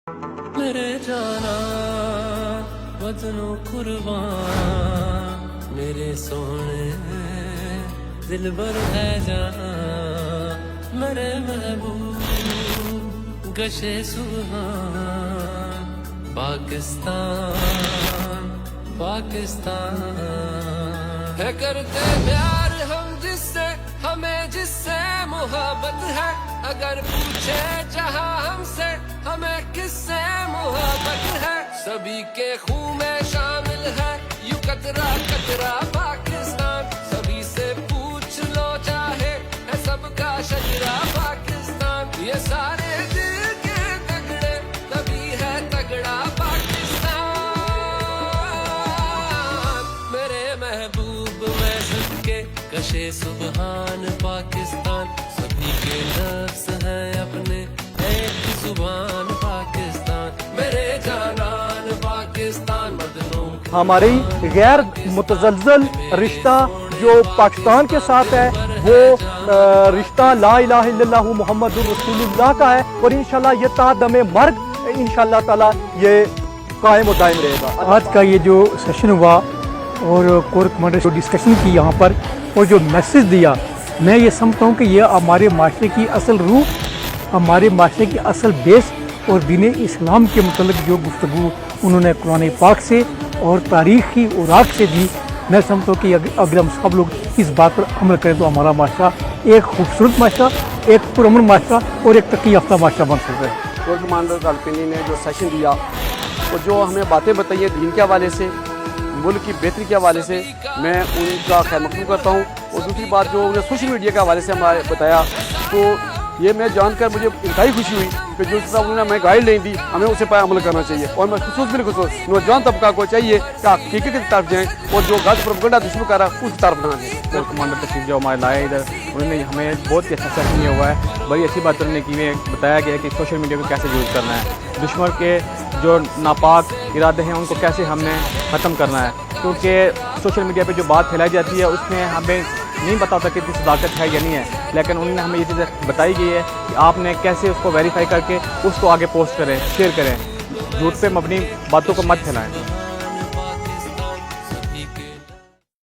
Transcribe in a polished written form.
میرے جانا وطنوں قربان میرے سونے دل بر ہے جان میرے محبوب گشے سبحان پاکستان پاکستان ہے کرتے پیار ہم جس سے ہمیں جس سے محبت ہے اگر پوچھے جہاں ہم سے ہمیں کس سے محبت ہے سبھی کے خون میں شامل ہے یوں قطرہ قطرہ پاکستان سبھی سے پوچھ لو چاہے ہے سب کا شجرہ پاکستان یہ سارے دل کے تگڑے تبھی ہے تگڑا پاکستان میرے محبوب میں سب کے کشے سبحان پاکستان سبھی کے لفظ ہیں اپنے ایک زبان پاکستان میرے جانان پاکستان مدنوں ہماری غیر متزلزل رشتہ جو پاکستان کے ساتھ ہے وہ رشتہ لا الہ الا اللہ محمد رسول اللہ کا ہے اور انشاءاللہ یہ تا دم مرگ انشاءاللہ تعالی یہ قائم و دائم رہے گا. آج کا یہ جو سیشن ہوا اور کور کمانڈر جو ڈسکشن کی یہاں پر اور جو میسج دیا میں یہ سمجھتا ہوں کہ یہ ہمارے معاشرے کی اصل روح ہمارے معاشرے کی اصل بیس اور دین اسلام کے متعلق جو گفتگو انہوں نے قرآن پاک سے اور تاریخی اوراق سے دی میں سمجھتا ہوں کہ اگر ہم سب لوگ اس بات پر عمل کریں تو ہمارا معاشرہ ایک خوبصورت معاشرہ ایک پرامن معاشرہ اور ایک ترقی یافتہ معاشرہ بن سکتا ہے. کور کمانڈر کالپنی نے جو سیشن دیا اور جو ہمیں باتیں بتائی ہیں دین کے حوالے سے ملک کی بہتری کے حوالے سے میں ان کا خیر مقدم کرتا ہوں. اور دوسری بات جو انہوں نے سوشل میڈیا کے حوالے سے ہمارے بتایا تو یہ میں جان کر مجھے انتہائی خوشی ہوئی کہ جو انہوں نے ہمیں گائیڈ لائن دی ہمیں اسے پہ عمل کرنا چاہیے اور میں بالخصوص نوجوان طبقہ کو چاہیے کہ آپ حقیقت کی طرف جائیں اور جو غلط پروپیگنڈا دشمن کر رہا ہے اس کی طرف نہ جائیں. کور کمانڈر تشریف جو ہمارے لائے ادھر انہوں نے ہمیں بہت ہی اچھا سیشن کیا ہوا ہے. بڑی اچھی بات انہوں نے کی ہے بتایا گیا کہ سوشل میڈیا کو کیسے یوز کرنا ہے دشمن کے جو ناپاک ارادے ہیں ان کو کیسے ہم نے ختم کرنا ہے کیونکہ سوشل میڈیا پہ جو بات پھیلائی جاتی ہے اس میں ہمیں نہیں پتا ہوتا کہ اتنی صداقت ہے یا نہیں ہے لیکن انہوں نے ہمیں یہ چیزیں بتائی گئی ہے کہ آپ نے کیسے اس کو ویریفائی کر کے اس کو آگے پوسٹ کریں شیئر کریں جھوٹ پہ مبنی باتوں کو مت پھیلائیں.